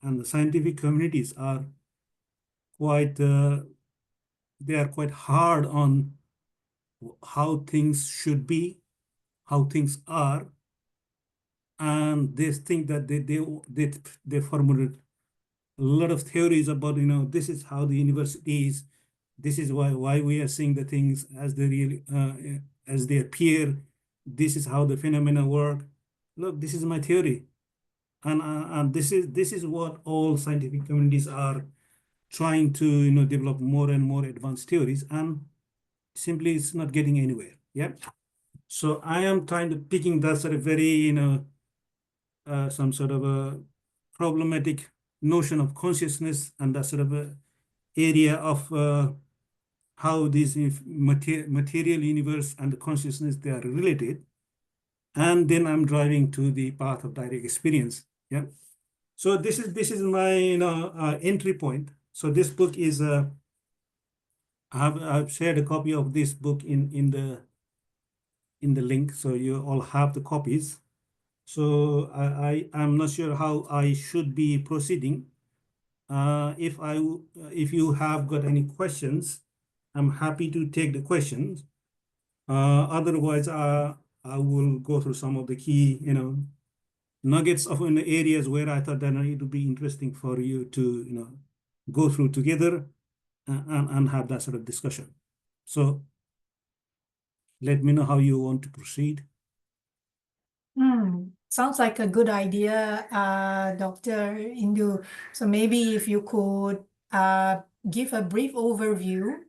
and the scientific communities are quite, they are quite hard on how things should be, how things are, and they think that they formulate a lot of theories about, this is how the universe is, this is why we are seeing the things as they really as they appear, this is how the phenomena work. Look, this is my theory, and this is what all scientific communities are trying to develop more and more advanced theories, and simply it's not getting anywhere. Yeah. So I am trying to picking that sort of very some sort of a problematic notion of consciousness and that sort of a area of how this material universe and the consciousness, they are related. And then I'm driving to the path of direct experience. Yeah. So this is my entry point. So this book is I've shared a copy of this book in the link, so you all have the copies. So I'm not sure how I should be proceeding. If you have got any questions, I'm happy to take the questions. Otherwise, I will go through some of the key, nuggets of in the areas where I thought that it would be interesting for you to, go through together and have that sort of discussion. So let me know how you want to proceed. Sounds like a good idea, Dr. Indu. So maybe if you could give a brief overview,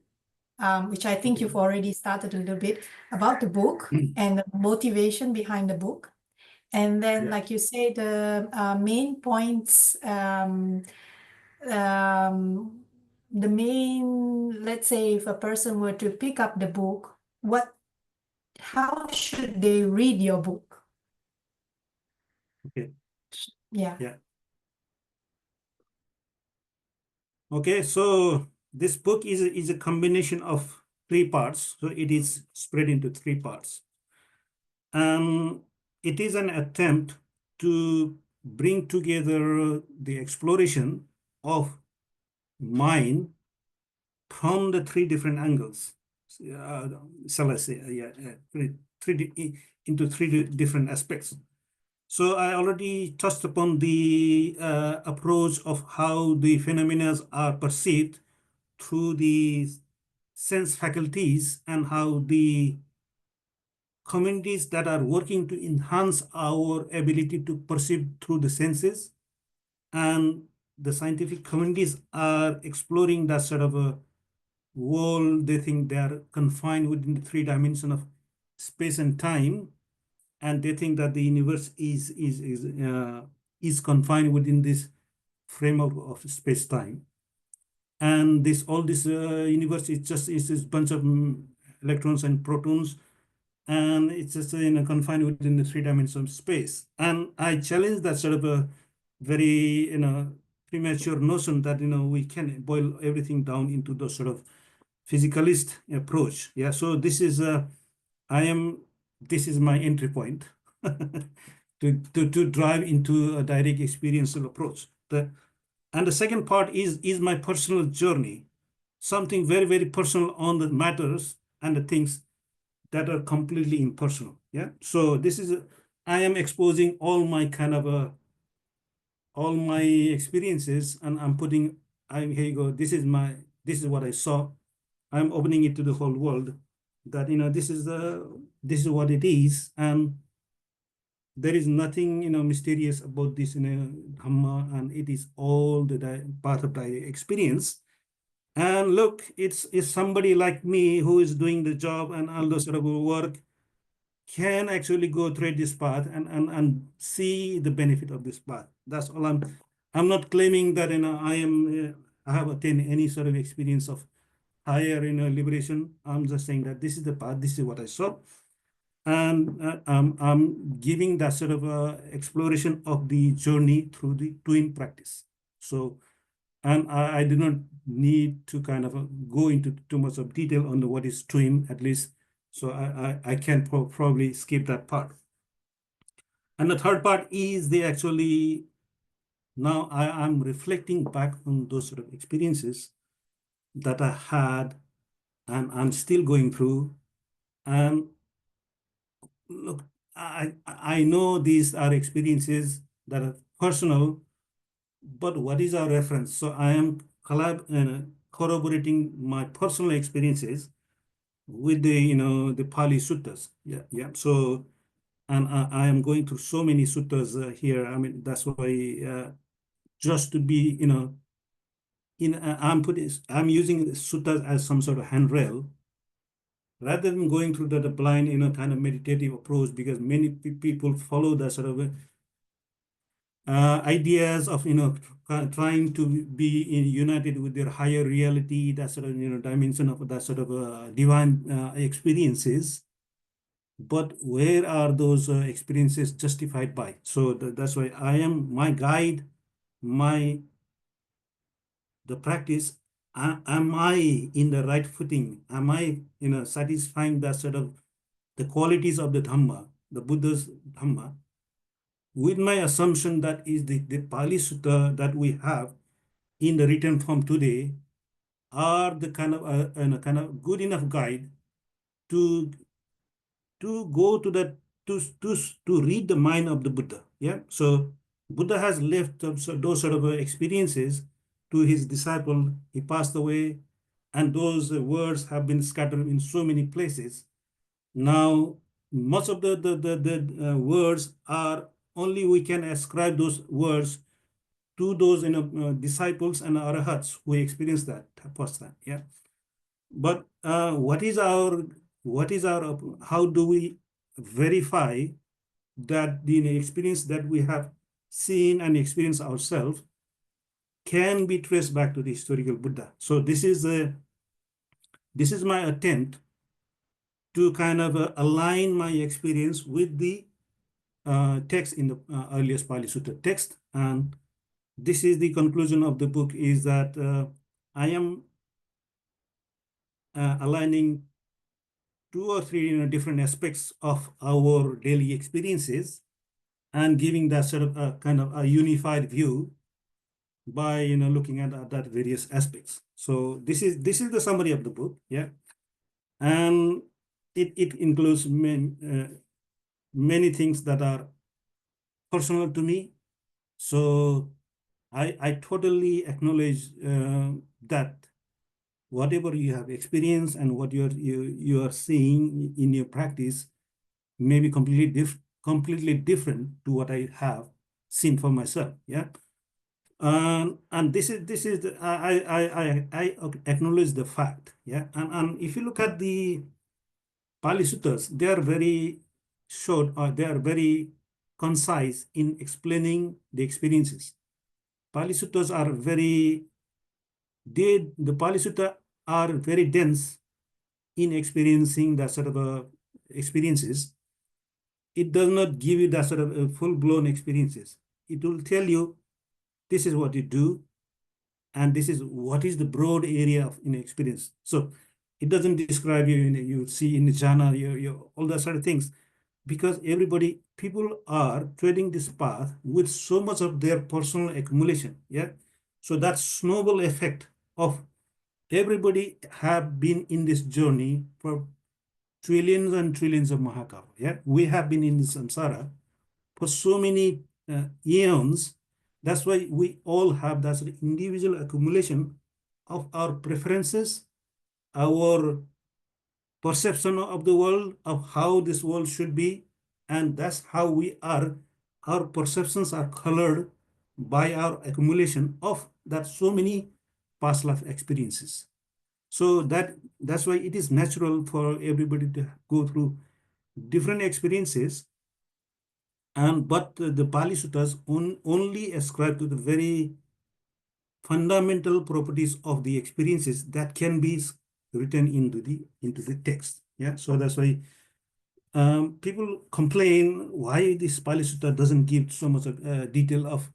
which I think you've already started a little bit, about the book and the motivation behind the book. And then, like you say, the main points, the main, let's say if a person were to pick up the book, how should they read your book? Okay. Yeah. Yeah. Okay, so this book is a combination of 3 parts. So it is spread into 3 parts. It is an attempt to bring together the exploration of mind from the 3 different angles. Shall I say, into 3 different aspects. So I already touched upon the approach of how the phenomena are perceived through the sense faculties, and how the communities that are working to enhance our ability to perceive through the senses, and the scientific communities are exploring that sort of a world. They think they are confined within the 3 dimensions of space and time, and they think that the universe is confined within this framework of space time, and all this universe is just this bunch of electrons and protons, and it's just confined within the 3 dimensions of space. And I challenge that sort of a very premature notion that we can boil everything down into the sort of physicalist approach. Yeah. So this is this is my entry point to drive into a direct experiential approach. And the second part is my personal journey, something very, very personal on the matters and the things that are completely impersonal. Yeah. So this is I am exposing all my all my experiences, and I'm putting. Here you go. This is what I saw. I'm opening it to the whole world. That this is what it is, and there is nothing mysterious about this Dhamma, and it is all the part of the experience. And look, it's somebody like me who is doing the job and all the sort of work can actually go through this path and see the benefit of this path. That's all. I'm not claiming that I have attained any sort of experience of higher liberation. I'm just saying that this is the path. This is what I saw. And I'm giving that sort of exploration of the journey through the twin practice. So, and I do not need to kind of go into too much of detail on what is twin, at least. So I can probably skip that part. And the third part is the actually Now I'm reflecting back on those sort of experiences that I had and I'm still going through. And look, I know these are experiences that are personal, but what is our reference? So I am corroborating my personal experiences with the the Pali suttas. Yeah, yeah. So and I am going through so many suttas here. I mean that's why just to be I'm using suttas as some sort of handrail rather than going through the blind kind of meditative approach, because many people follow the sort of ideas of trying to be united with their higher reality, that sort of dimension of that sort of divine experiences. But where are those experiences justified by? So that's why I am my guide, my the practice. Am I in the right footing? Am I satisfying that sort of the qualities of the Dhamma, the Buddha's Dhamma, with my assumption that is the Pali Sutta that we have in the written form today are the kind of good enough guide to go to that to read the mind of the Buddha. Yeah. So Buddha has left those sort of experiences to his disciple. He passed away, and those words have been scattered in so many places. Now, most of the words are only we can ascribe those words to those disciples and arahats who experienced that first time. Yeah. But what is our how do we verify that the experience that we have seen and experienced ourselves can be traced back to the historical Buddha? So this is my attempt to kind of align my experience with the text in the earliest Pali Sutta text. And this is the conclusion of the book, is that I am aligning two or three different aspects of our daily experiences and giving that sort of kind of a unified view by looking at that various aspects. So this is the summary of the book. Yeah. And it includes many things that are personal to me. So I totally acknowledge that whatever you have experienced and what you are seeing in your practice may be completely different to what I have seen for myself. Yeah. And this is I acknowledge the fact. Yeah. And if you look at the Pali Suttas, they are very short, or they are very concise in explaining the experiences. Pali Suttas are the Pali Sutta are very dense in experiencing that sort of experiences. It does not give you that sort of full-blown experiences. It will tell you this is what you do, and this is what is the broad area of experience. So it doesn't describe you see in the jhana, all that sort of things, because people are treading this path with so much of their personal accumulation. Yeah. So that snowball effect of everybody have been in this journey for trillions and trillions of Mahakava. Yeah. We have been in the samsara for so many eons. That's why we all have that sort of individual accumulation of our preferences, our perception of the world, of how this world should be, and that's how we are. Our perceptions are colored by our accumulation of that so many past life experiences. So that's why it is natural for everybody to go through different experiences. And but the Pali Suttas only ascribe to the very fundamental properties of the experiences that can be written into the text. Yeah, so that's why people complain why this Pali Sutta doesn't give so much detail of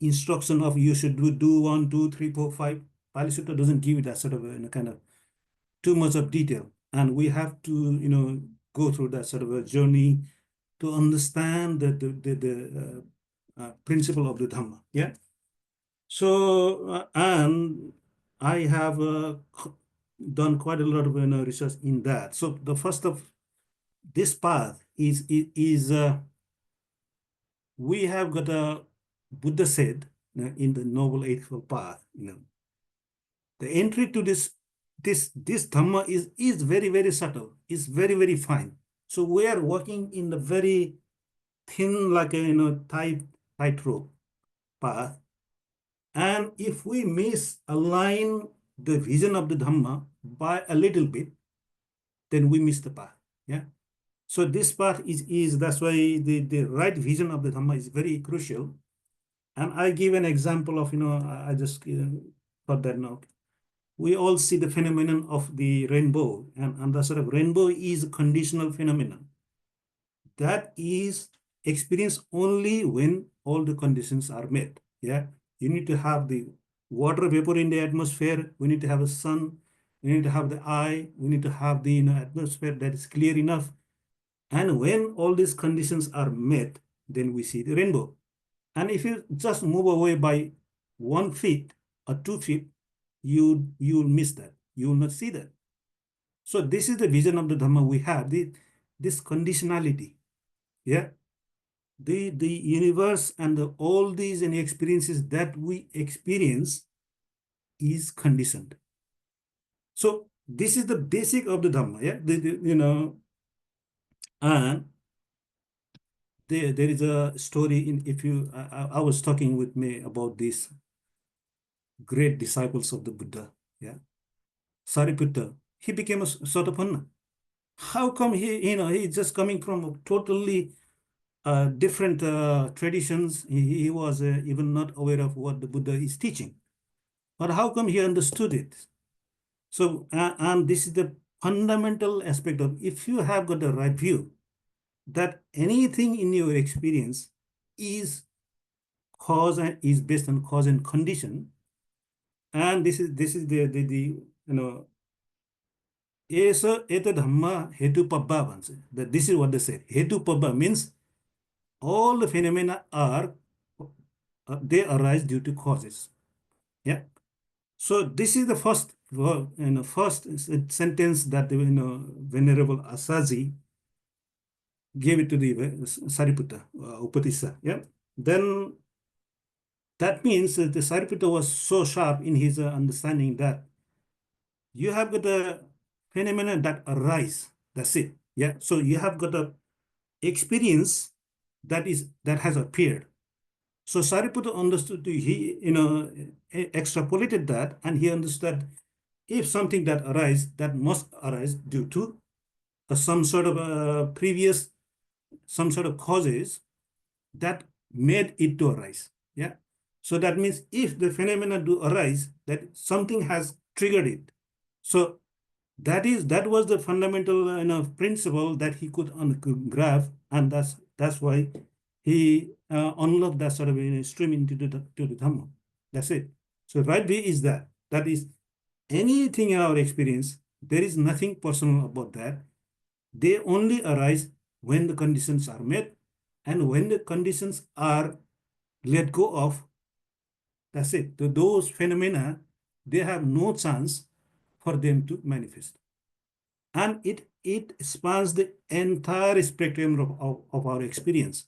instruction of you should do 1, 2, 3, 4, 5. Pali Sutta doesn't give that sort of kind of too much of detail, and we have to go through that sort of a journey to understand the principle of the Dhamma. Yeah. So and I have done quite a lot of research in that. So the first of this path is we have got a Buddha said in the Noble Eightfold Path. The entry to this Dhamma is very, very subtle. Is very, very fine. So we are walking in the very thin, like a tightrope path. And if we misalign the vision of the Dhamma by a little bit, then we miss the path. Yeah. So this path is that's why the right vision of the Dhamma is very crucial. And I give an example of, I just thought that now. We all see the phenomenon of the rainbow, and the sort of rainbow is a conditional phenomenon. That is experienced only when all the conditions are met. Yeah, you need to have the water vapor in the atmosphere. We need to have a sun. We need to have the eye. We need to have the atmosphere that is clear enough. And when all these conditions are met, then we see the rainbow. And if you just move away by 1 feet or 2 feet, you will miss that. You will not see that. So this is the vision of the Dhamma we have. This conditionality. Yeah. The universe and all these experiences that we experience is conditioned. So this is the basic of the Dhamma. Yeah. And there is a story in, if you I was talking with me about these great disciples of the Buddha. Yeah. Sariputta, he became a Sotapanna. How come he's just coming from totally different traditions? He was even not aware of what the Buddha is teaching. But how come he understood it? So, and this is the fundamental aspect of, if you have got the right view, that anything in your experience is cause and is based on cause and condition. And this is the Esa eta Dhamma hetu pabba. This is what they say. Hetu pabba means all the phenomena are they arise due to causes. Yeah. So this is the first sentence that the Venerable Asaji gave it to the Sariputta Upatissa. Yeah. Then that means that the Sariputta was so sharp in his understanding that you have got a phenomena that arise. That's it. Yeah. So you have got a experience that has appeared. So Sariputta understood, he extrapolated that, and he understood if something that arises, that must arise due to some sort of previous, some sort of causes that made it to arise. Yeah. So that means if the phenomena do arise, that something has triggered it. So that was the fundamental principle that he could grasp, and that's why he unlocked that sort of stream into the Dhamma. That's it. So right view is that is anything in our experience, there is nothing personal about that. They only arise when the conditions are met, and when the conditions are let go of, that's it. So those phenomena, they have no chance for them to manifest. And it spans the entire spectrum of our experience.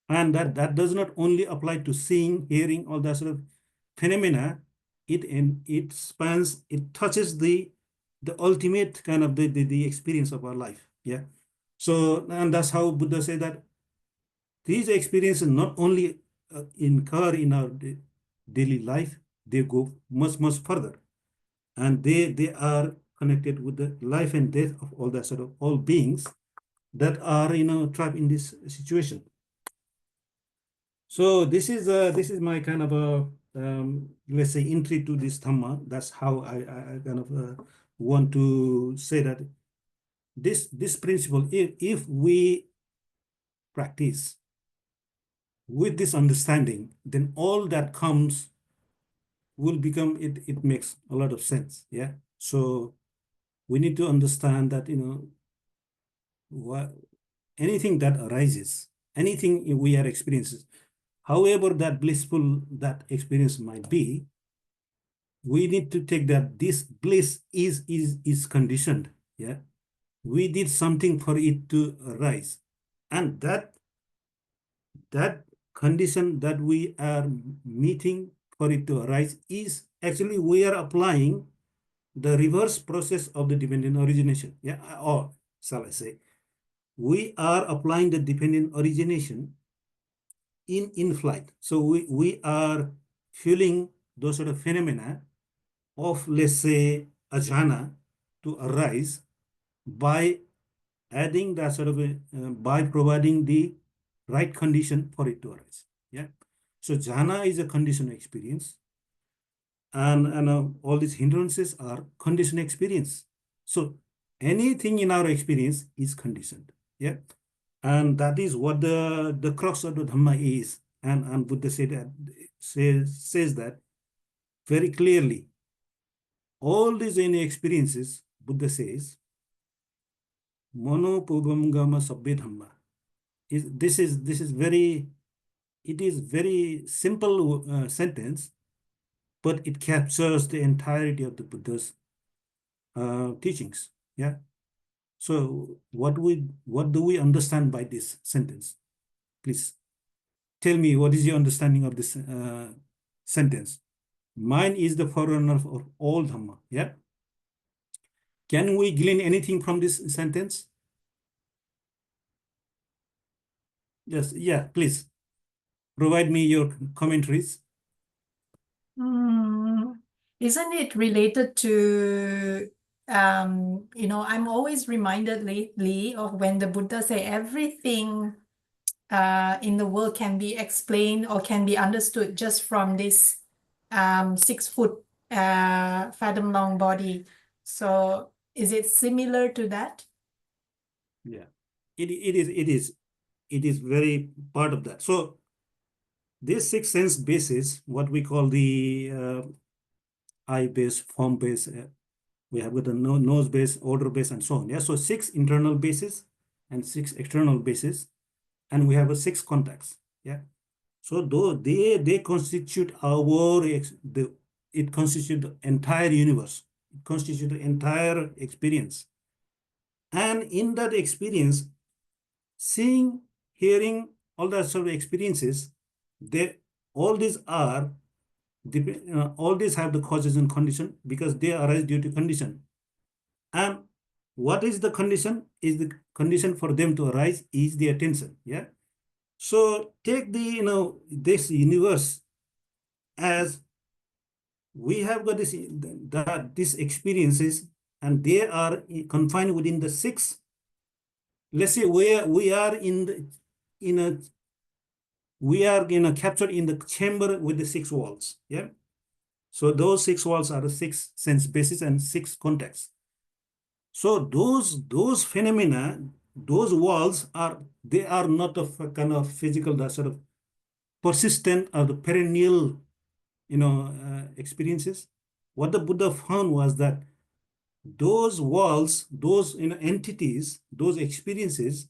And that does not only apply to seeing, hearing, all that sort of phenomena. It spans, it touches the ultimate kind of the experience of our life. Yeah. So, and that's how Buddha said that these experiences not only incur in our daily life, they go much, much further. And they are connected with the life and death of all that sort of all beings that are trapped in this situation. So this is my kind of a let's say entry to this Dhamma. That's how I kind of want to say that this principle, if we practice with this understanding, then all that comes will become, it makes a lot of sense. Yeah. So we need to understand that what anything that arises, anything we are experiencing, however that blissful that experience might be, we need to take that this bliss is conditioned. Yeah, we did something for it to arise, and that condition that we are meeting for it to arise is actually we are applying the reverse process of the dependent origination. Yeah, or shall I say, we are applying the dependent origination in flight. So we are feeling those sort of phenomena of, let's say, a jhana to arise by adding that sort of by providing the right condition for it to arise. Yeah. So jhana is a conditioned experience, and all these hindrances are conditioned experience. So anything in our experience is conditioned. Yeah. And that is what the crux of the Dhamma is. And Buddha says that very clearly. All these any experiences, Buddha says, Manopubbangama sabbe Dhamma. This is very, it is very simple sentence, but it captures the entirety of the Buddha's teachings. Yeah. So what do we understand by this sentence? Please tell me, what is your understanding of this sentence? Mine is the forerunner of all Dhamma. Yeah. Can we glean anything from this sentence? Yes, yeah, please provide me your commentaries. Isn't it related to, I'm always reminded lately of when the Buddha say everything in the world can be explained or can be understood just from this 6 foot fathom long body. So is it similar to that? Yeah, it is very part of that. So this six sense basis, what we call the eye base, form base, we have got the nose base, odor base, and so on. Yeah, so 6 internal bases and 6 external bases, and we have a 6 contacts. Yeah, so though they constitute it constitute the entire universe. It constitutes the entire experience. And in that experience, seeing, hearing, all that sort of experiences, all these are, all these have the causes and condition because they arise due to condition. And what is the condition? Is the condition for them to arise is the attention. Yeah. So take this universe as we have got these experiences, and they are confined within the 6. Let's say we are captured in the chamber with the 6 walls. Yeah. So those 6 walls are the 6 sense bases and 6 contacts. So those phenomena, those walls they are not of a kind of physical, that sort of persistent or the perennial experiences. What the Buddha found was that those walls, those entities, those experiences,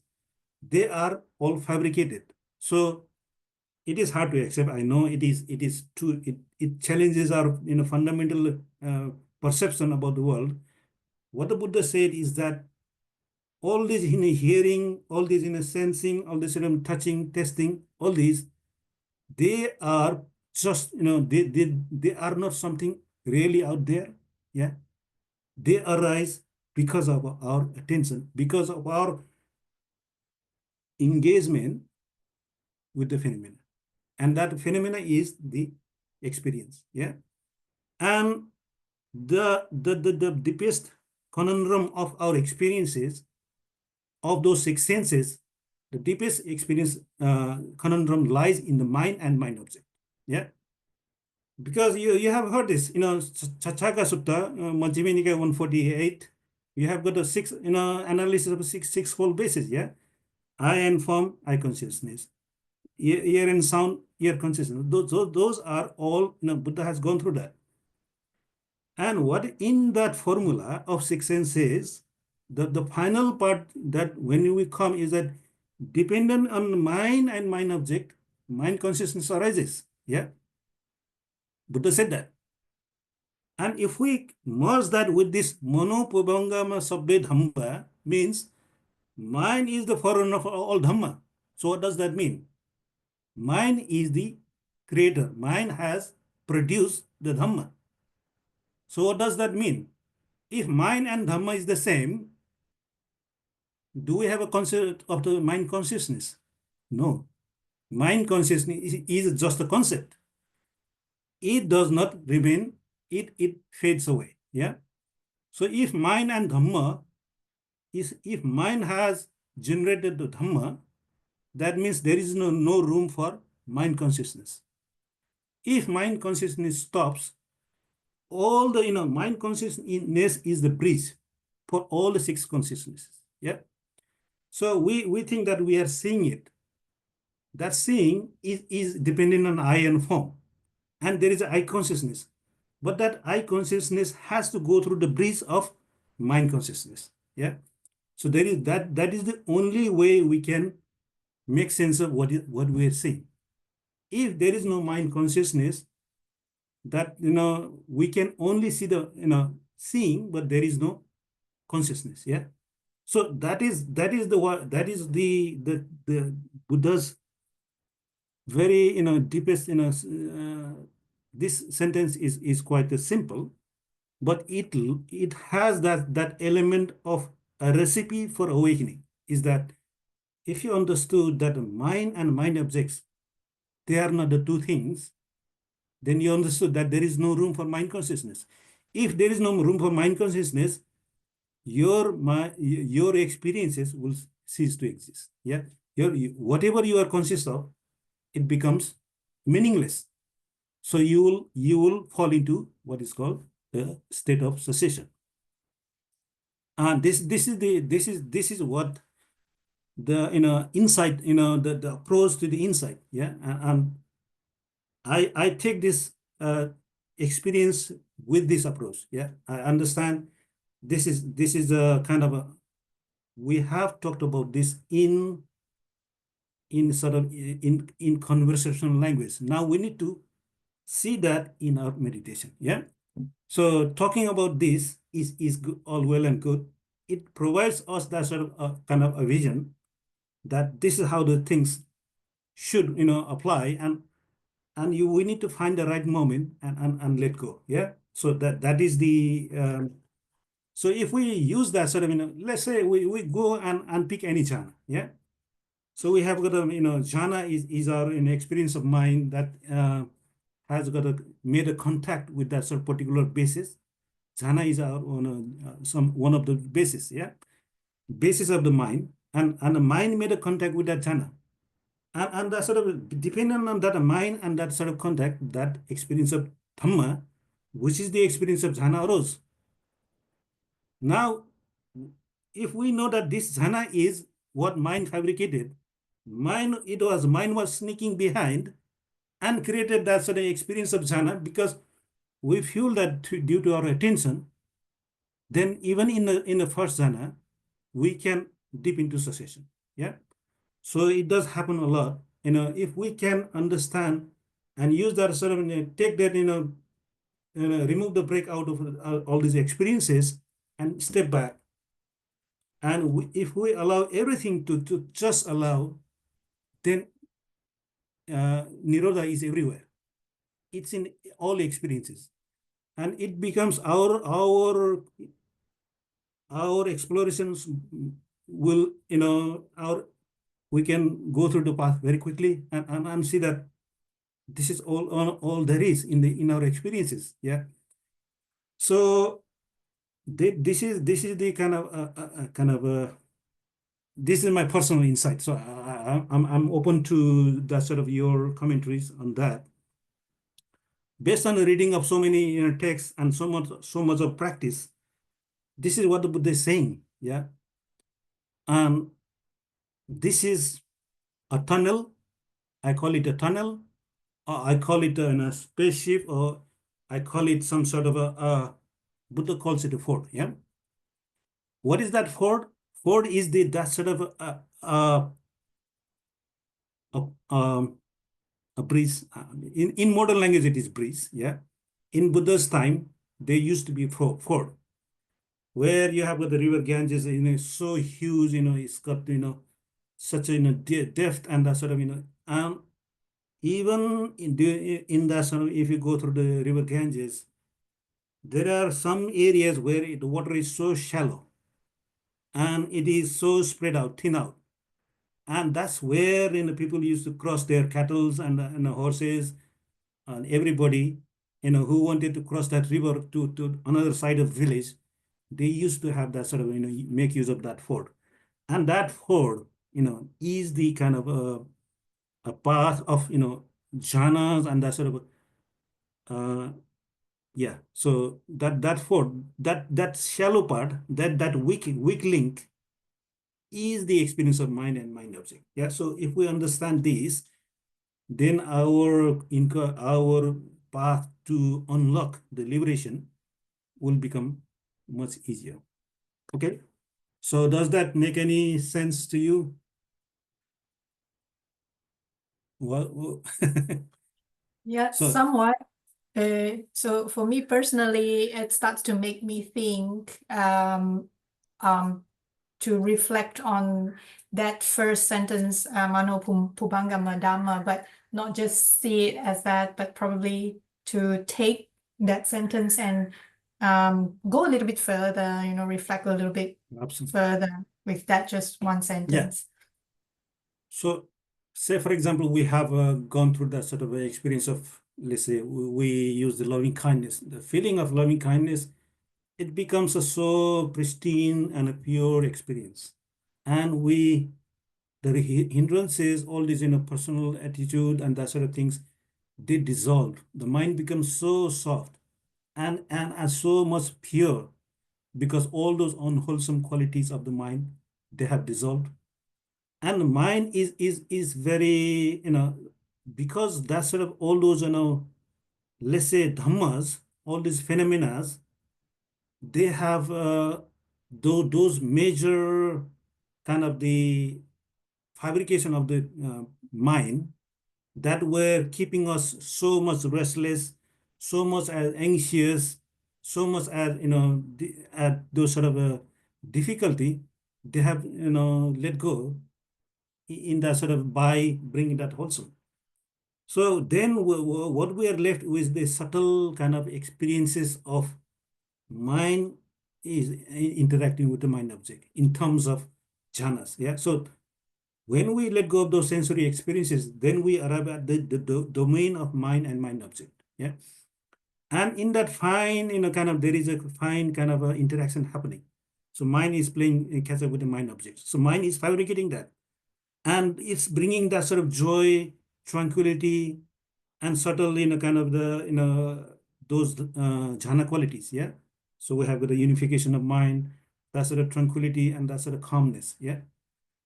they are all fabricated. So it is hard to accept. I know it is true. It challenges our fundamental perception about the world. What the Buddha said is that all these hearing, all these sensing, all this touching, testing, all these, they are just they are not something really out there. Yeah, they arise because of our attention, because of our engagement with the phenomena, and that phenomena is the experience. Yeah, and the deepest conundrum of our experiences of those 6 senses, the deepest experience conundrum lies in the mind and mind object. Yeah, because you have heard this, Chachaka Sutta, Majjhima Nikaya 148. You have got a 6, analysis of six-fold basis. Yeah, eye and form, eye consciousness. Ear and sound, ear consciousness. Those are all, Buddha has gone through that. And what in that formula of 6 senses, the final part that when we come is that dependent on mind and mind object, mind consciousness arises. Yeah, Buddha said that. And if we merge that with this Manopubbangama sabbe Dhamma, means mind is the forerunner of all Dhamma. So what does that mean? Mind is the creator. Mind has produced the Dhamma. So what does that mean? If mind and Dhamma is the same, do we have a concept of the mind consciousness? No. Mind consciousness is just a concept. It does not remain, it fades away. Yeah. So if mind and Dhamma if mind has generated the Dhamma, that means there is no room for mind consciousness. If mind consciousness stops, all the mind consciousness is the bridge for all the six consciousnesses. Yeah. So we think that we are seeing it. That seeing is dependent on I and form. And there is I consciousness. But that I consciousness has to go through the bridge of mind consciousness. Yeah. So there is that is the only way we can make sense of what we are seeing. If there is no mind consciousness, that we can only see the seeing, but there is no consciousness. Yeah. So that is the Buddha's very deepest this sentence is quite simple, but it has that element of a recipe for awakening. Is that if you understood that mind and mind objects, they are not the two things, then you understood that there is no room for mind consciousness. If there is no room for mind consciousness, your experiences will cease to exist. Yeah, whatever you are conscious of, it becomes meaningless. So you will fall into what is called the state of cessation. And this is what the insight, the approach to the insight. Yeah, and I take this experience with this approach. Yeah, I understand this is a kind of a, we have talked about this in sort of in conversational language. Now we need to see that in our meditation. Yeah. So talking about this is good, all well and good. It provides us that sort of kind of a vision that this is how the things should apply, and we need to find the right moment and let go. Yeah. So that is the so if we use that sort of let's say we go and pick any jhana. Yeah. So we have got a jhana is our experience of mind that has got made a contact with that sort of particular basis. Jhana is our one of the basis. Yeah. Basis of the mind, and the mind made a contact with that jhana. And that sort of depending on that mind and that sort of contact, that experience of Dhamma, which is the experience of jhana, arose. Now, if we know that this jhana is what mind fabricated, mind was sneaking behind and created that sort of experience of jhana, because we feel that due to our attention, then even in the first jhana, we can dip into cessation. Yeah. So it does happen a lot. If we can understand and use that sort of take that remove the break out of all these experiences and step back. And if we allow everything to just allow, then Nirodha is everywhere. It's in all experiences. And it becomes our explorations will, we can go through the path very quickly and see that this is all there is in our experiences. Yeah. So this is the kind of this is my personal insight. So I'm open to that sort of your commentaries on that. Based on the reading of so many texts and so much of practice, this is what the Buddha is saying. Yeah. This is a tunnel. I call it a tunnel, or I call it a spaceship, or I call it some sort of a Buddha calls it a ford. Yeah. What is that ford? Ford is that sort of a a breeze. In modern language, it is breeze. Yeah. In Buddha's time, there used to be ford, where you have got the river Ganges, so huge, it's got, such a, depth and that sort of, and even in that sort of, if you go through the river Ganges, there are some areas where the water is so shallow and it is so spread out, thin out. And that's where people used to cross their cattle and horses and everybody, who wanted to cross that river to another side of the village. They used to have that sort of, make use of that ford. And that ford, is the kind of a path of, jhanas and that sort of, yeah. So that ford, that shallow part, that weak link is the experience of mind and mind object. Yeah. So if we understand this, then our path to unlock the liberation will become much easier. Okay. So does that make any sense to you? Well, Yeah, so somewhat. So for me personally, it starts to make me think to reflect on that first sentence, Manopubbangama Dhamma, but not just see it as that, but probably to take that sentence and go a little bit further, reflect a little bit absolutely. further with that just one Yeah. sentence. So say, for example, we have gone through that sort of experience of, let's say, we use the loving kindness, the feeling of loving kindness, it becomes a so pristine and a pure experience. And the hindrances, all these, personal attitude and that sort of things, they dissolve. The mind becomes so soft and so much pure because all those unwholesome qualities of the mind, they have dissolved. And the mind is very, because that's sort of all those, let's say dhammas, all these phenomena, they have those major kind of the fabrication of the mind that were keeping us so much restless, so much as anxious, so much as, at those sort of difficulty, they have, let go in that sort of by bringing that wholesome. So then what we are left with the subtle kind of experiences of mind is interacting with the mind object in terms of jhanas. Yeah. So when we let go of those sensory experiences, then we arrive at the domain of mind and mind object. Yeah. And in that fine, kind of, there is a fine kind of interaction happening. So mind is playing catch up with the mind object. So mind is fabricating that. And it's bringing that sort of joy, tranquility, and subtle, kind of the, those jhana qualities. Yeah. So we have the unification of mind, that sort of tranquility, and that sort of calmness. Yeah.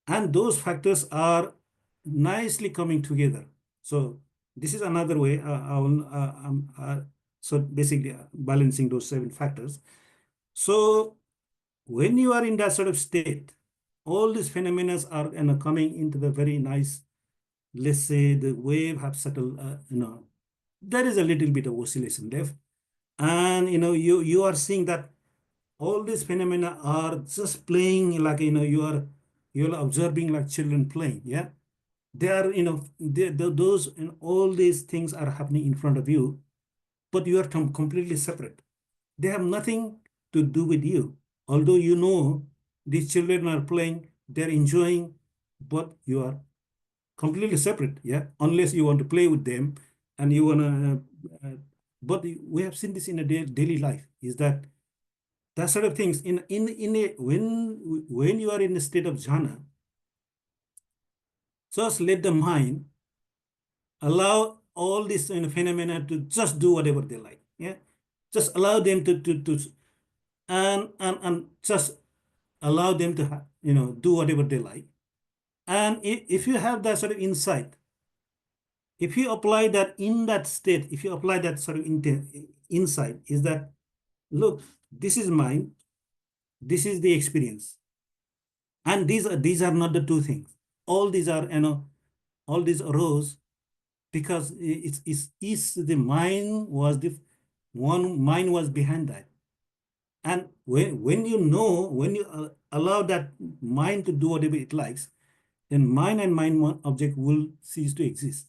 And those factors are nicely coming together. So this is another way. So basically balancing those 7 factors. So when you are in that sort of state, all these phenomena are, coming into the very nice, let's say the wave have settled, there is a little bit of oscillation left. And, you are seeing that all these phenomena are just playing like, you're observing like children playing. Yeah. They are, those and all these things are happening in front of you, but you are completely separate. They have nothing to do with you. Although these children are playing, they're enjoying, but you are completely separate. Yeah, unless you want to play with them and you want to. But we have seen this in a daily life. Is that sort of things in a when you are in a state of jhana, just let the mind allow all these phenomena to just do whatever they like. Yeah, just allow them to and just allow them to do whatever they like. And if you have that sort of insight, if you apply that in that state, if you apply that sort of insight, is that, look, this is mine, this is the experience, and these are not the two things. All these are, all these arose because it's the mind was the one mind was behind that. And when you allow that mind to do whatever it likes, then mind and mind object will cease to exist.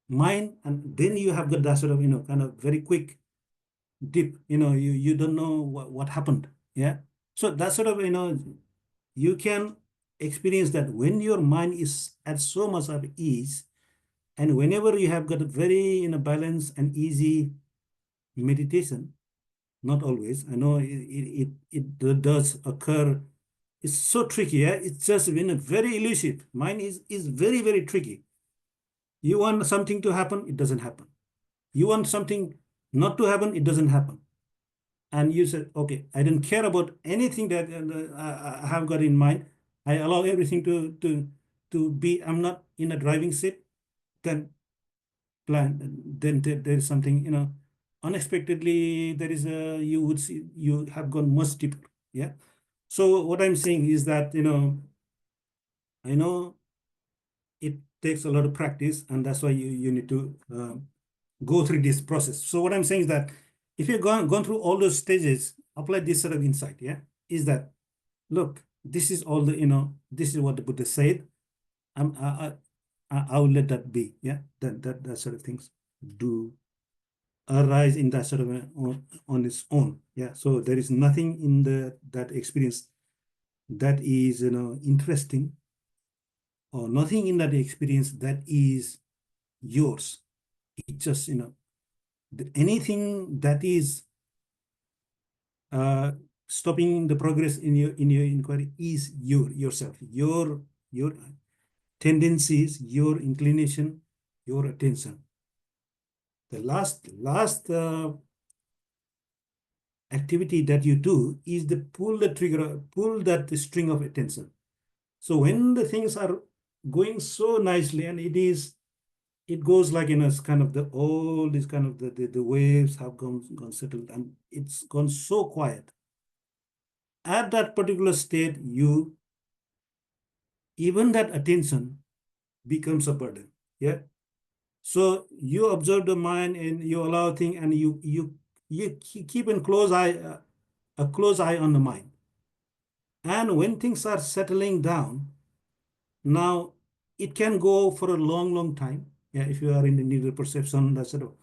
Mind, and then you have got that sort of, kind of very quick dip, you don't know what happened. Yeah. So that sort of, you can experience that when your mind is at so much of ease, and whenever you have got a very, balanced and easy meditation, not always, I know it does occur. It's so tricky. Yeah. It's just very elusive. Mind is very, very tricky. You want something to happen, it doesn't happen. You want something not to happen, it doesn't happen. And you said, okay, I don't care about anything that I have got in mind. I allow everything to be. I'm not in a driving seat. Then there is something, unexpectedly there is you would see you have gone much deeper. Yeah. So what I'm saying is that, I know it takes a lot of practice, and that's why you need to go through this process. So what I'm saying is that if you've gone through all those stages, apply this sort of insight. Yeah, is that, look, this is all the, this is what the Buddha said. I will let that be. Yeah, that sort of things do arise in that sort of on its own. Yeah, so there is nothing in that experience that is, interesting, or nothing in that experience that is yours. It just, anything that is stopping the progress in your inquiry is yourself, your tendencies, your inclination, your attention. The last activity that you do is the pull the trigger, pull that string of attention. So when the things are going so nicely, and it goes like, it's kind of all this kind of the waves have gone settled, and it's gone so quiet. At that particular state, even that attention becomes a burden. Yeah. So you observe the mind and you allow things, and you keep a close eye on the mind. And when things are settling down, now it can go for a long time. Yeah, if you are in the neutral perception, that sort of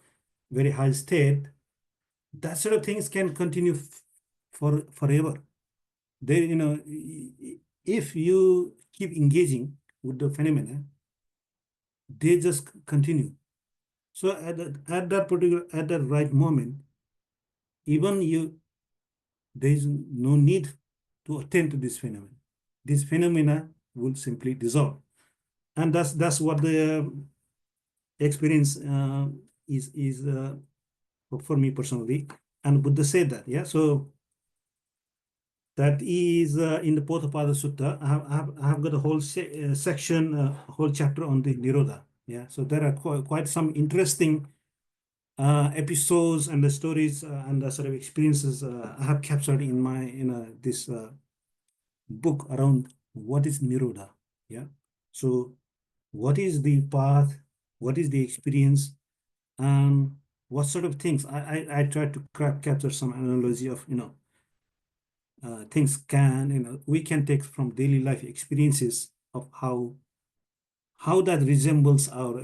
very high state, that sort of things can continue forever. They, if you keep engaging with the phenomena, they just continue. So at that right moment, even there is no need to attend to this phenomenon. This phenomena will simply dissolve, and that's what the experience is for me personally. And Buddha said that. Yeah, so that is in the Potthapada Sutta. I have got a whole section, a whole chapter on the Nirodha. Yeah, so there are quite some interesting episodes and the stories and the sort of experiences I have captured in my this book around what is Nirodha. Yeah, so what is the path, what is the experience, and what sort of things I try to capture some analogy of things we can take from daily life experiences of how that resembles our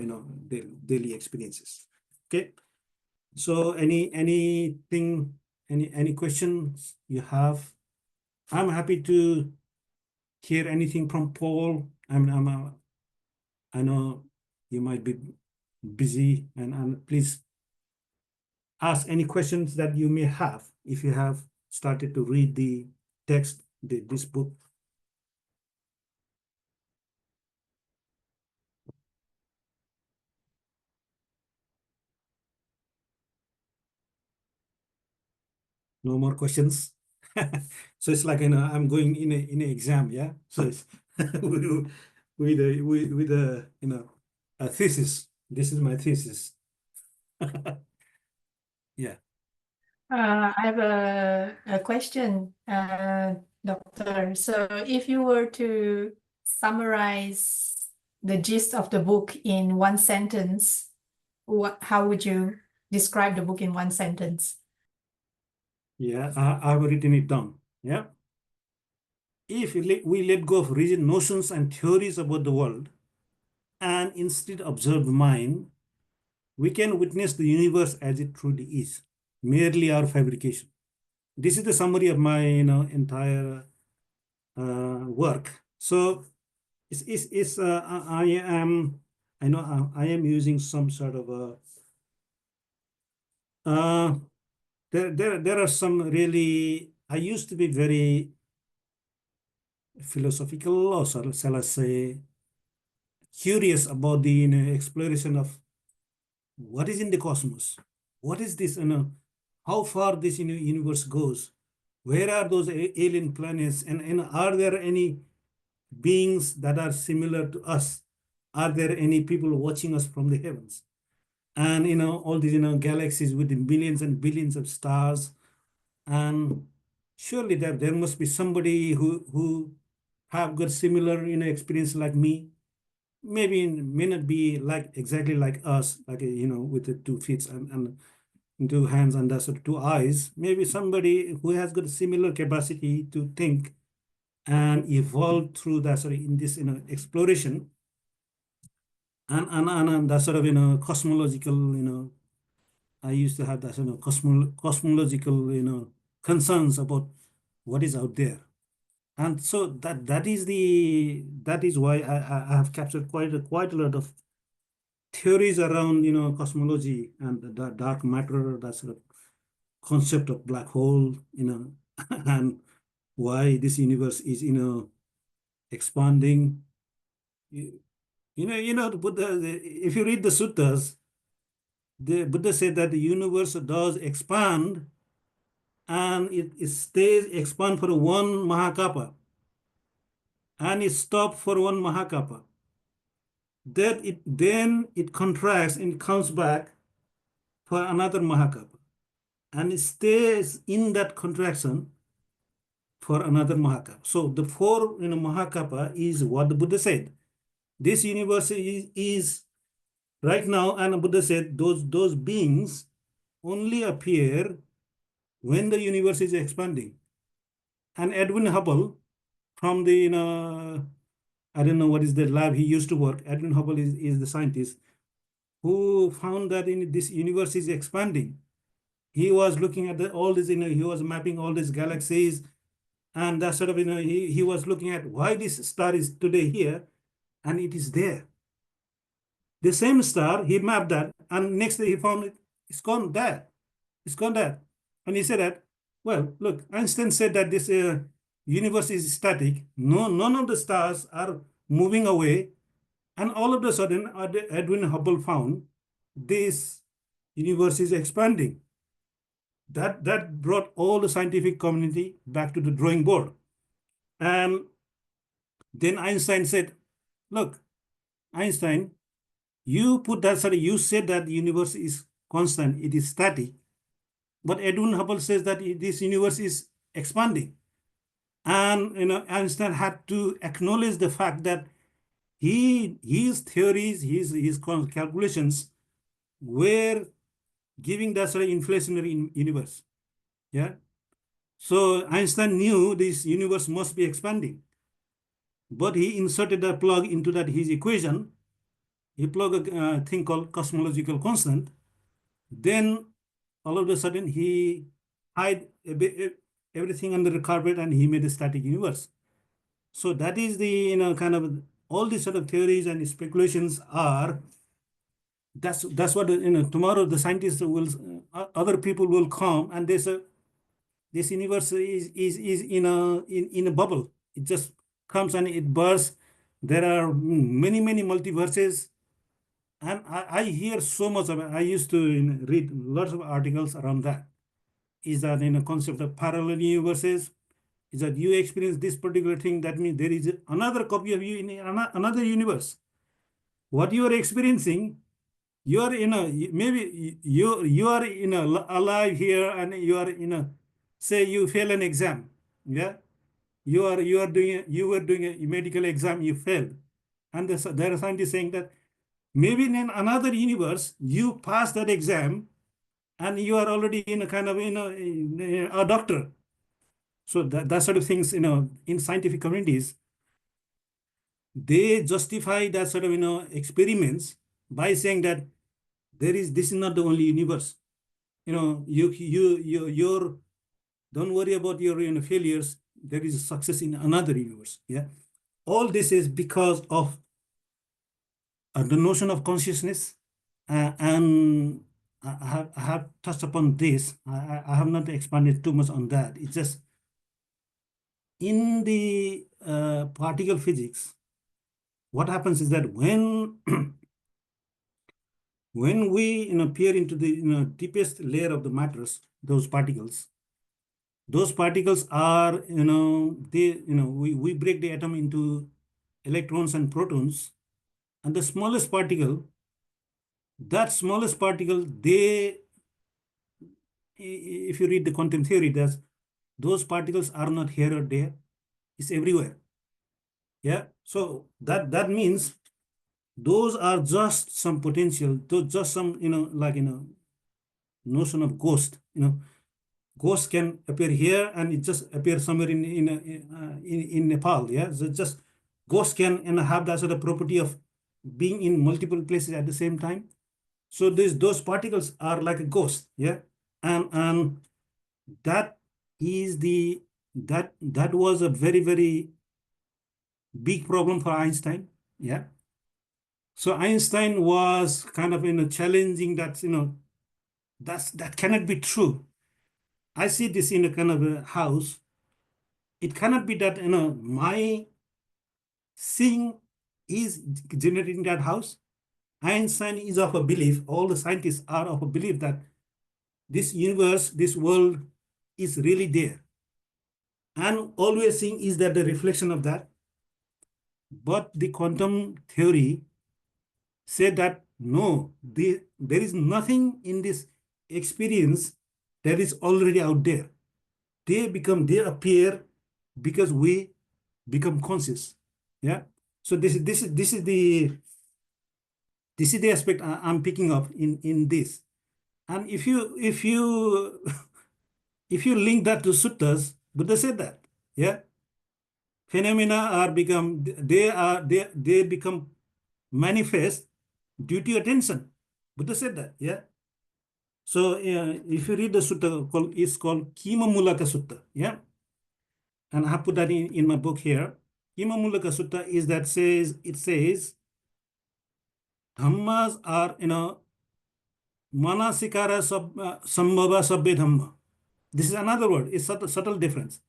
daily experiences. Okay. So any questions you have? I'm happy to hear anything from Paul. I know you might be busy, and please ask any questions that you may have if you have started to read the text, this book. No more questions. So it's like I'm going in an exam, yeah. So it's with a a thesis. This is my thesis. Yeah. I have a question, Doctor. So if you were to summarize the gist of the book in one sentence, how would you describe the book in one sentence? Yeah, I've written it down. Yeah. If we let go of rigid notions and theories about the world and instead observe the mind, we can witness the universe as it truly is, merely our fabrication. This is the summary of my entire work. So I am using some sort of a there are some really, I used to be very philosophical, or shall I say curious about the exploration of what is in the cosmos, what is this, how far this universe goes, where are those alien planets, and are there any beings that are similar to us, are there any people watching us from the heavens, and all these galaxies with billions and billions of stars, and surely there must be somebody who have got similar experience like me. Maybe it may not be like exactly like us, like with the 2 feet and 2 hands and that's 2 eyes. Maybe somebody who has got a similar capacity to think and evolve through that sort of in this exploration and that sort of cosmological I used to have that cosmological concerns about what is out there. And so that is why I have captured quite a lot of theories around cosmology and the dark matter, that sort of concept of black hole, and why this universe is expanding. The Buddha, if you read the suttas, the Buddha said that the universe does expand, and it stays expand for 1 Mahakapa, and it stops for 1 Mahakapa. Then it contracts and comes back for another Mahakapa, and it stays in that contraction for another Mahakapa. So the 4 Mahakapa is what the Buddha said. This universe is right now, and the Buddha said those beings only appear when the universe is expanding. And Edwin Hubble from the I don't know what is the lab he used to work. Edwin Hubble is the scientist who found that in this universe is expanding. He was looking at all this, he was mapping all these galaxies, and that sort of, he was looking at why this star is today here, and it is there. The same star, he mapped that, and next day he found it's gone there. It's gone there. And he said that, well, look, Einstein said that this universe is static. No, none of the stars are moving away. And all of a sudden, Edwin Hubble found this universe is expanding. That brought all the scientific community back to the drawing board. And then Einstein said, look, Einstein, you said that the universe is constant, it is static. But Edwin Hubble says that this universe is expanding. And Einstein had to acknowledge the fact that his theories, his calculations were giving that sort of inflationary universe. Yeah. So Einstein knew this universe must be expanding, but he inserted a plug into that his equation. He plugged a thing called cosmological constant. Then all of a sudden he hid everything under the carpet and he made a static universe. So that is the kind of all these sort of theories and speculations are. That's what tomorrow the scientists will other people will come and they say this universe is in a bubble. It just comes and it bursts. There are many multiverses, and I hear so much of it. I used to read lots of articles around that. Is that in a concept of parallel universes? Is that you experience this particular thing? That means there is another copy of you in another universe. What you are experiencing, you are maybe you are alive here, and you are say you fail an exam. Yeah, you were doing a medical exam, you failed, And there are scientists saying that maybe in another universe, you pass that exam and you are already in a kind of, a doctor. So that sort of things, in scientific communities, they justify that sort of, experiments by saying that this is not the only universe. You're don't worry about your failures. There is success in another universe. Yeah. All this is because of the notion of consciousness, and I have touched upon this. I have not expanded too much on that. It's just in the particle physics, what happens is that when when we peer into the deepest layer of the matters, those particles are we break the atom into electrons and protons, and the smallest particle, they, if you read the quantum theory, those particles are not here or there, it's everywhere. Yeah. So that means those are just some potential, those just some notion of ghost. Ghost can appear here and it just appears somewhere in Nepal. Yeah. So just ghost can have that sort of property of being in multiple places at the same time. So those particles are like a ghost. Yeah. And that is that was a very, very big problem for Einstein. Yeah. So Einstein was kind of challenging that that cannot be true. I see this in a kind of a house. It cannot be that my seeing is generating that house. Einstein is of a belief, all the scientists are of a belief that this universe, this world is really there. And always seeing is that the reflection of that. But the quantum theory said that no, there is nothing in this experience that is already out there. They appear because we become conscious. Yeah. So this is the aspect I'm picking up in this. And if you if you link that to suttas, Buddha said that. Yeah. Phenomena they become manifest due to attention. Buddha said that. Yeah. So if you read the sutta, it's called Kima Mulaka Sutta. Yeah. And I have put that in my book here. Kima Mulaka Sutta is that it says Dhammas are, Manasikara Sambhava Sabbe Dhamma. This is another word. It's a subtle difference.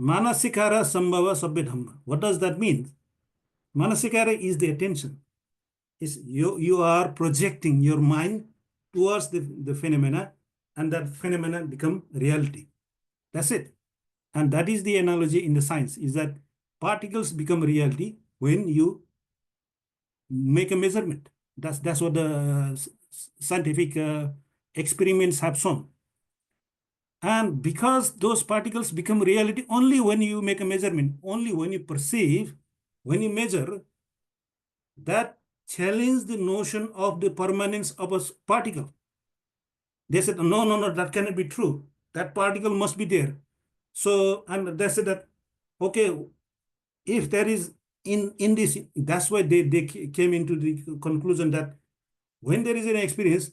Manasikara Sambhava Sabbe Dhamma. What does that mean? Manasikara is the attention. You are projecting your mind towards the phenomena, and that phenomena become reality. That's it. And that is the analogy in the science, is that particles become reality when you make a measurement. That's what the scientific experiments have shown. And because those particles become reality only when you make a measurement, only when you perceive, when you measure, that challenge the notion of the permanence of a particle. They said, no, that cannot be true. That particle must be there. So, and they said that, okay, if there is in this, that's why they came into the conclusion that when there is an experience,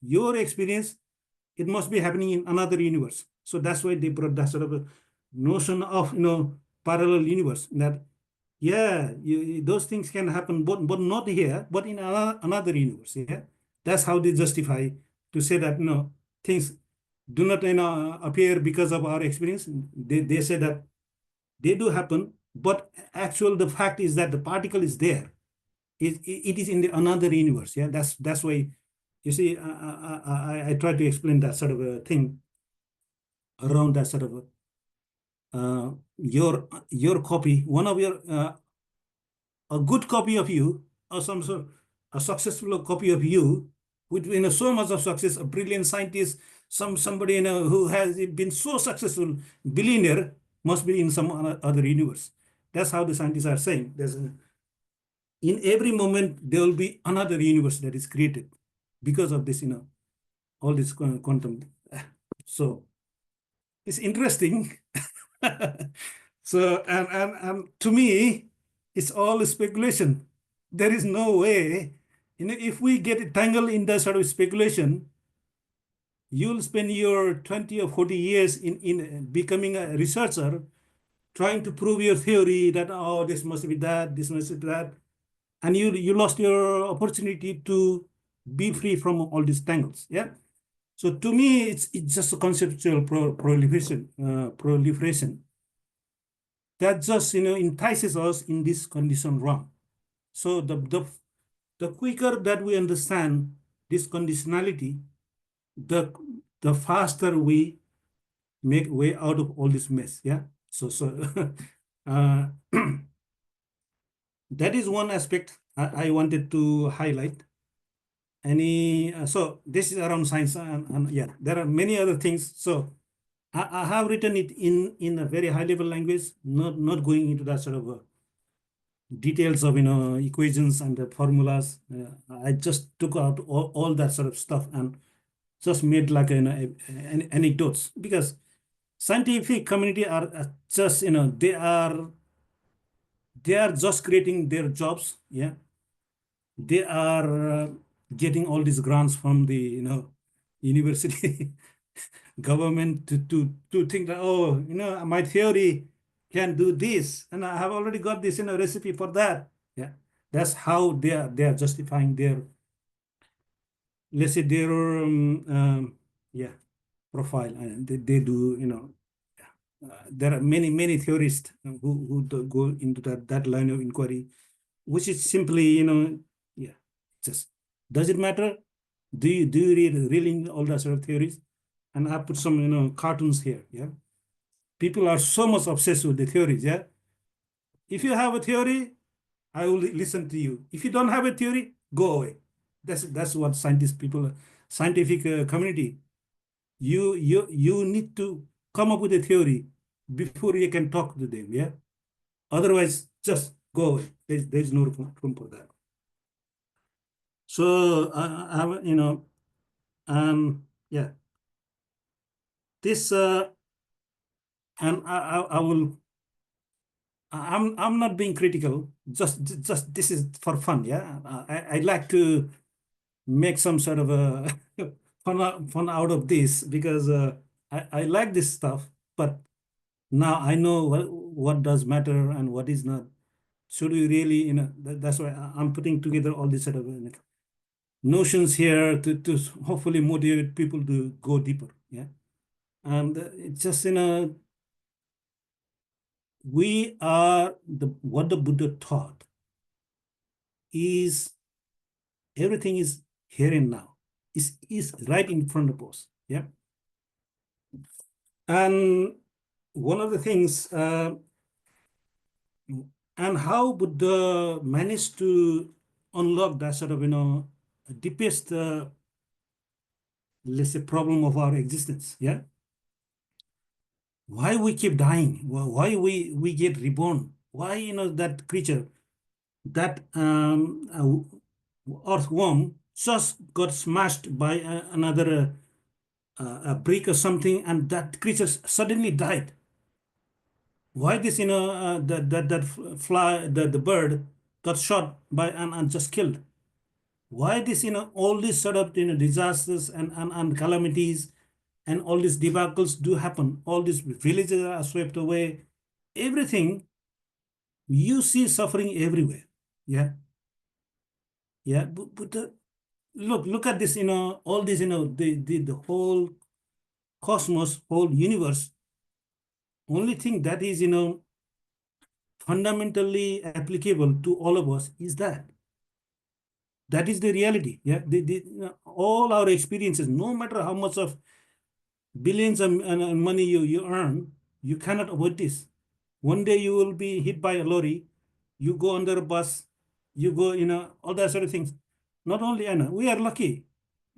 your experience, it must be happening in another universe. So that's why they brought that sort of a notion of parallel universe, that yeah, those things can happen, but not here, but in another universe. Yeah, that's how they justify to say that things do not appear because of our experience. They say that they do happen, but the fact is that the particle is there. It is in another universe. Yeah, that's why you see I try to explain that sort of a thing around that sort of your copy, one of your a good copy of you, or some sort of a successful copy of you with so much of success, a brilliant scientist, somebody who has been so successful, billionaire, must be in some other universe. That's how the scientists are saying. in every moment, there will be another universe that is created because of this, all this quantum. So it's interesting. So, and to me, it's all speculation. There is no way, if we get tangled in that sort of speculation, you'll spend your 20 or 40 years in becoming a researcher, trying to prove your theory that, oh, this must be that, this must be that. And you lost your opportunity to be free from all these tangles. Yeah. So to me, it's just a conceptual proliferation that just entices us in this condition wrong. So the quicker that we understand this conditionality, the faster we make way out of all this mess. Yeah. So uh, that is one aspect I wanted to highlight. So this is around science, and yeah, there are many other things. So I have written it in a very high level language, not going into that sort of details of equations and the formulas. I just took out all that sort of stuff and just made like anecdotes, because scientific community are just they are just creating their jobs. Yeah, they are getting all these grants from the university government to think that, oh, my theory can do this, and I have already got this recipe for that. Yeah, that's how they are justifying their, let's say, their yeah, profile, and they do there are many theorists who go into that line of inquiry, which is simply, yeah, just, does it matter? Do you read really all that sort of theories? And I put some, cartoons here. Yeah, people are so much obsessed with the theories. Yeah, if you have a theory, I will listen to you. If you don't have a theory, go away. That's what scientific community. You need to come up with a theory before you can talk to them. Yeah, otherwise just go away. There's no room for that. So yeah, this and I will. I'm not being critical. Just this is for fun. Yeah, I like to make some sort of a fun out of this, because I like this stuff. But now I know what does matter and what is not. Should we really, that's why I'm putting together all these sort of notions here to hopefully motivate people to go deeper. Yeah, and it's just we are what the Buddha taught is everything is here and now. Is right in front of us. Yeah, and one of the things, and how Buddha managed to unlock that sort of deepest, let's say, problem of our existence. Yeah, why we keep dying, why we get reborn, why that creature, that earthworm just got smashed by another a brick or something, and that creature suddenly died. Why this that fly, the bird got shot by and just killed? Why this all these sort of disasters and calamities and all these debacles do happen? All these villages are swept away. Everything, you see suffering everywhere. Yeah, yeah. But look at this. All this. The whole cosmos, whole universe. Only thing that is fundamentally applicable to all of us is that is the reality. Yeah, all our experiences, no matter how much of billions and money you earn, you cannot avoid this. One day you will be hit by a lorry, you go under a bus, you go, all that sort of things. Not only, we are lucky.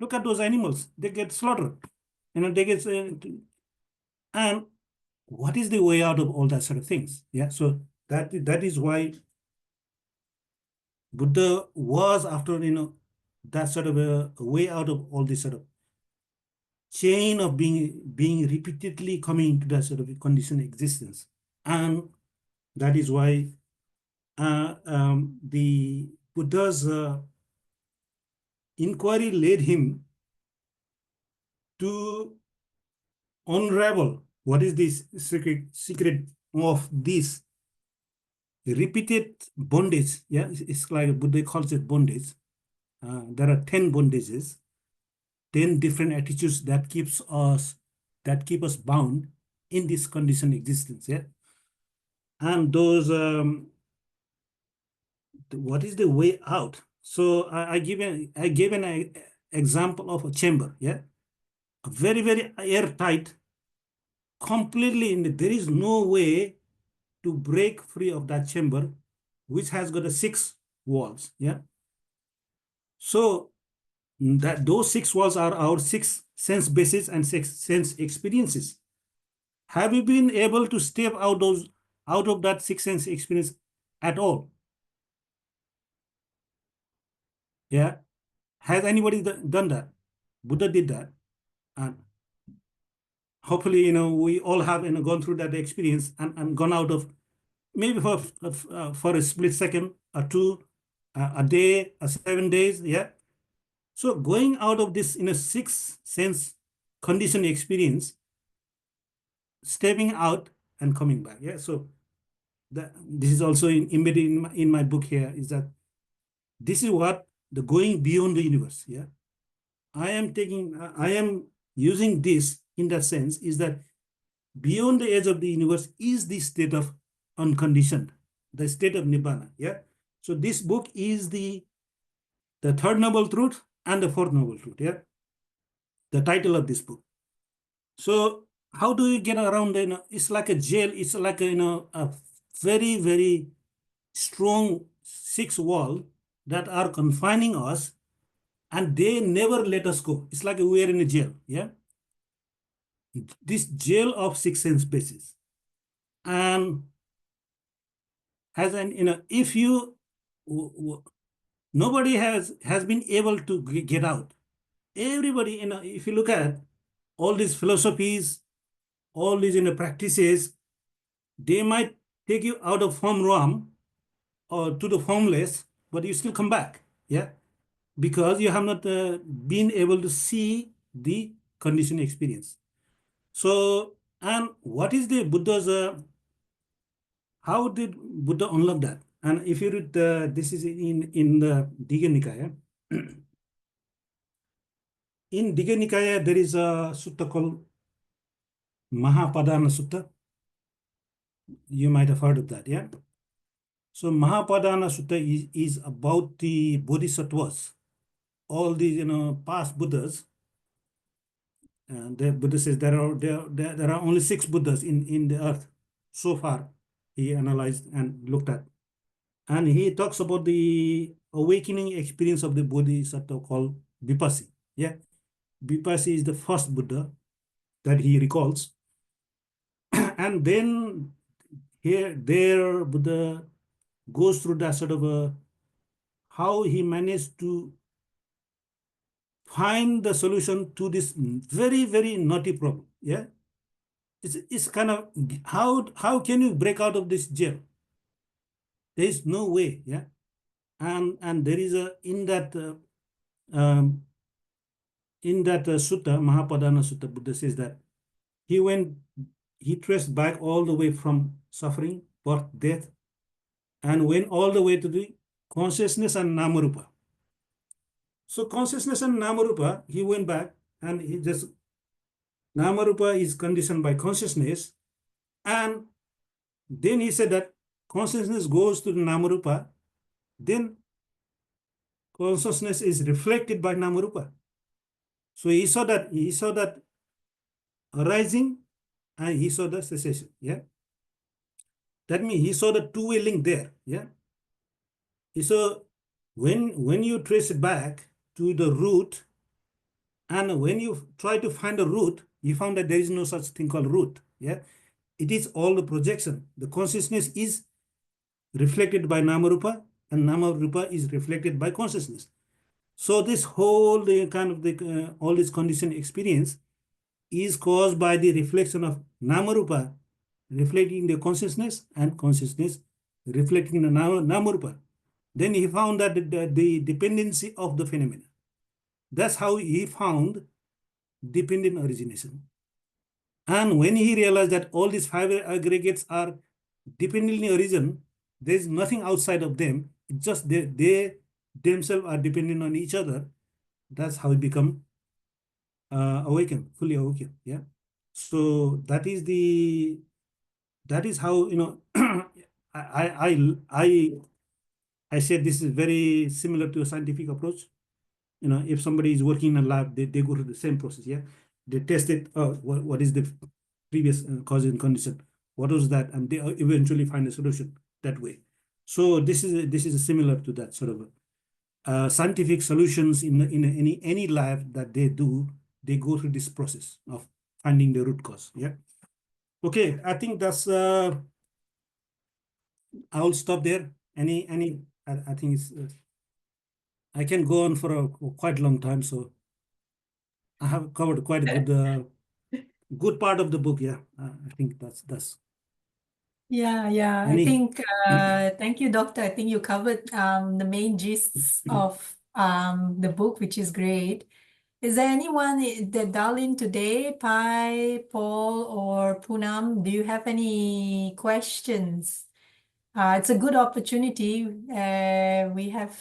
Look at those animals; they get slaughtered. They get, and what is the way out of all that sort of things? Yeah, so that is why Buddha was after, that sort of a way out of all this sort of chain of being repeatedly coming to that sort of a conditioned existence. And that is why the Buddha's inquiry led him to unravel what is this secret of this repeated bondage. Yeah, it's like Buddha calls it bondage. There are 10 bondages, 10 different attitudes that keep us bound in this conditioned existence. Yeah, and those what is the way out? So I gave an example of a chamber. Yeah, a very very airtight, completely there is no way to break free of that chamber, which has got a 6 walls. Yeah, so that those 6 walls are our 6 sense bases and 6 sense experiences. Have you been able to step out of that 6 sense experience at all? Yeah, has anybody done that? Buddha did that, and hopefully, we all have, gone through that experience and gone out of, maybe for a split second or two, a day, 7 days. Yeah. So going out of this in a 6 sense conditioned experience, stepping out and coming back. Yeah. So this is also embedded in my book here, is that this is what the going beyond the universe. Yeah. I am using this in that sense, is that beyond the edge of the universe is the state of unconditioned, the state of nibbana. Yeah. So this book is the third noble truth and the fourth noble truth. Yeah. The title of this book. So how do you get around? It's like a jail. It's like a very very strong 6 wall that are confining us, and they never let us go. It's like we are in a jail. Yeah. This jail of 6 sense bases. And has an, if you, nobody has been able to get out. Everybody, if you look at all these philosophies, all these practices, they might take you out of form realm or to the formless, but you still come back. Yeah, because you have not been able to see the conditioned experience. So, and what is the Buddha's how did Buddha unlock that? And if you read this is in the Digha Nikaya. In Digha Nikaya, there is a sutta called Mahapadana Sutta. You might have heard of that. Yeah. So Mahapadana Sutta is about the bodhisattvas, all these past Buddhas. The Buddha says there are only 6 Buddhas in the earth so far. He analyzed and looked at. And he talks about the awakening experience of the bodhisattva called Vipassi. Yeah, Vipassi is the first Buddha that he recalls. And then there Buddha goes through that sort of how he managed to find the solution to this very, very naughty problem. Yeah, it's kind of, how can you break out of this jail? There is no way. Yeah, and there is um, in that sutta, Mahapadana Sutta, Buddha says that he traced back all the way from suffering, birth, death, and went all the way to the consciousness and Namarupa. So consciousness and Namarupa, he went back, and he just, Namarupa is conditioned by consciousness, and then he said that consciousness goes to the Namarupa, then consciousness is reflected by Namarupa. So he saw that arising, and he saw the cessation. Yeah. That means he saw the two-way link there. Yeah. So when you trace it back to the root, and when you try to find a root, you found that there is no such thing called root. Yeah. It is all the projection. The consciousness is reflected by Namarupa. and nama rupa is reflected by consciousness. So this whole kind of all this conditioned experience is caused by the reflection of nama rupa reflecting the consciousness and consciousness reflecting the nama rupa. Then he found that the dependency of the phenomena. That's how he found dependent origination. And when he realized that all these five aggregates are dependently origin, there is nothing outside of them. It's just they themselves are dependent on each other. That's how he become awakened, fully awakened. Yeah. So that is how, you know, I said this is very similar to a scientific approach. You know, if somebody is working in a lab, they go through the same process. Yeah, they test it. What is the previous cause and condition? What was that? And they eventually find a solution that way. So this is similar to that sort of scientific solutions in any lab that they do. They go through this process of finding the root cause. Yeah. Okay, I think that's. I'll stop there. I think it's. I can go on for a quite long time, so I have covered quite a good part of the book. Yeah, I think that's. Yeah, I Any. think thank you, Doctor. I think you covered the main gists of the book, which is great. Is there anyone that dialed in today, Pai, Paul, or Poonam? Do you have any questions? It's a good opportunity. We have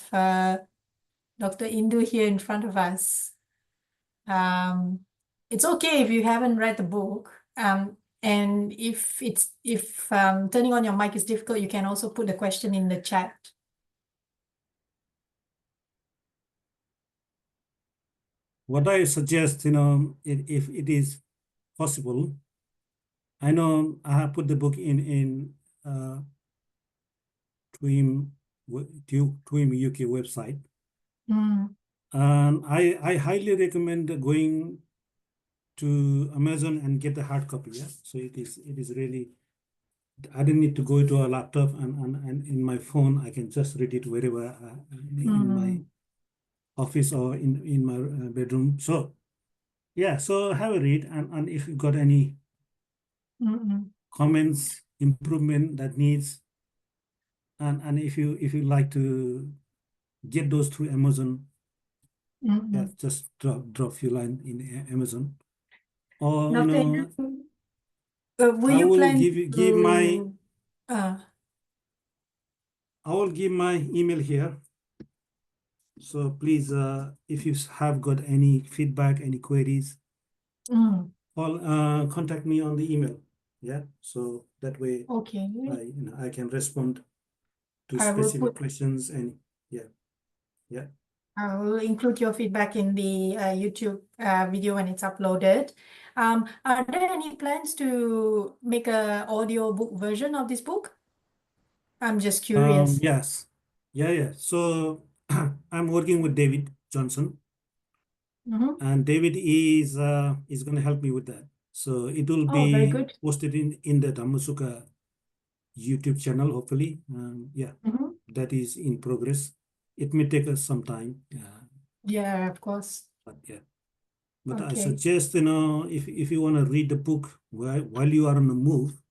Dr. Indu here in front of us. It's okay if you haven't read the book. And if turning on your mic is difficult, you can also put the question in the chat. What I suggest, you know, if it is possible, I know I have put the book in TWIM UK website, and I highly recommend going to Amazon and get the hard copy. Yeah, so it is really. I don't need to go to a laptop and in my phone. I can just read it wherever in my office or in my bedroom. So yeah, so have a read, and if you got any comments, improvement that needs, and if you like to get those through Amazon, yeah, just drop few line in Amazon, or you Dr. know, will I you will plan give my to I will give my email here. So please, if you have got any feedback, any queries, contact me on the email. Yeah, so that way, okay. I can respond to I will specific questions, and yeah. I will include your feedback in the YouTube video when it's uploaded. Are there any plans to make a audio book version of this book? I'm just curious. Yes, yeah. So I'm working with David Johnson, and David is going to help me with that. So it will Oh, very be good. posted in the Dhamma YouTube channel, hopefully. Yeah, that is in progress. It may take us some time. Yeah, of course. But yeah. But I Okay. suggest, you know, if you want to read the book while you are on the move,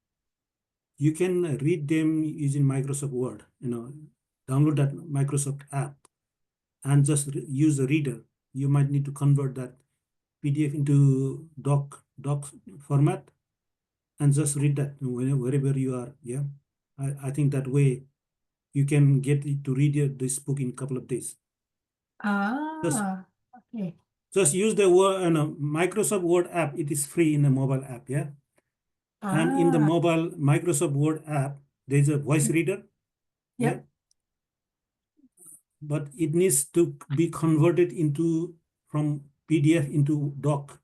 you can read them using Microsoft Word. You know, download that Microsoft app and just use the reader. You might need to convert that PDF into doc format and just read that wherever you are. Yeah, I think that way you can get to read this book in a couple of days. Okay. Just use the word, Microsoft Word app. It is free in the mobile app. Yeah. And in the mobile Microsoft Word app, there's a voice reader. Yeah. But it needs to be converted from PDF into docx.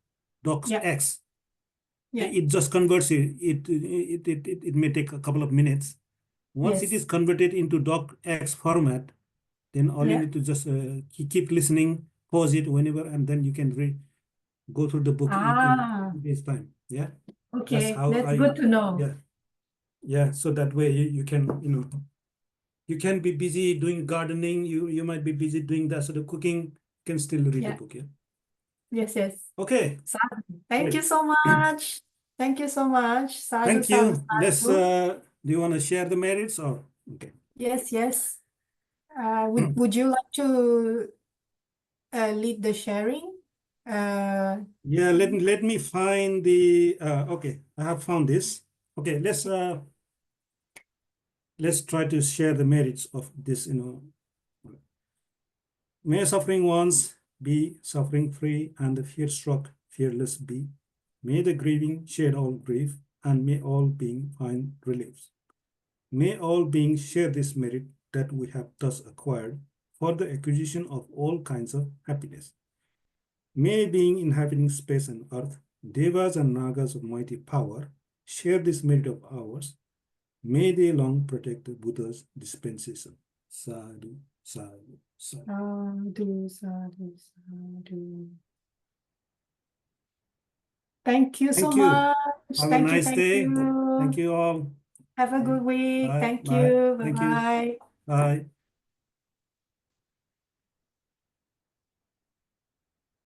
It just converts it. It may take a couple of minutes. Once it is converted into docx format, then all you need to just keep listening, pause it whenever, and then you can go through the book in this time. Yeah. Okay, That's how that's good to know. yeah. So that way you can, You can be busy doing gardening. You might be busy doing that sort of cooking. You can still read the Yeah. book. Yeah. Yes, yes. Okay. Sadhu. Thank Great. you so much. Thank you so much. Sadhu, Thank sadhu, you. Let's. sadhu. Do you want to share the merits or okay? Yes, yes. Would you like to lead the sharing? Yeah. Let me find the. Okay. I have found this. Okay. Let's try to share the merits of this. May suffering ones be suffering free and the fear struck fearless be. May the grieving shed all grief and may all being find reliefs. May all beings share this merit that we have thus acquired for the acquisition of all kinds of happiness. May being inhabiting space and earth, devas and nagas of mighty power, share this merit of ours. May they long protect the Buddha's dispensation. Sadhu, sadhu, sadhu. Sadhu, sadhu, sadhu. Thank you so Thank you. much. Have a Thank you, nice thank day. Thank you. you all. Have a good week. Bye. Thank Bye. you. Thank you. Bye-bye. Bye.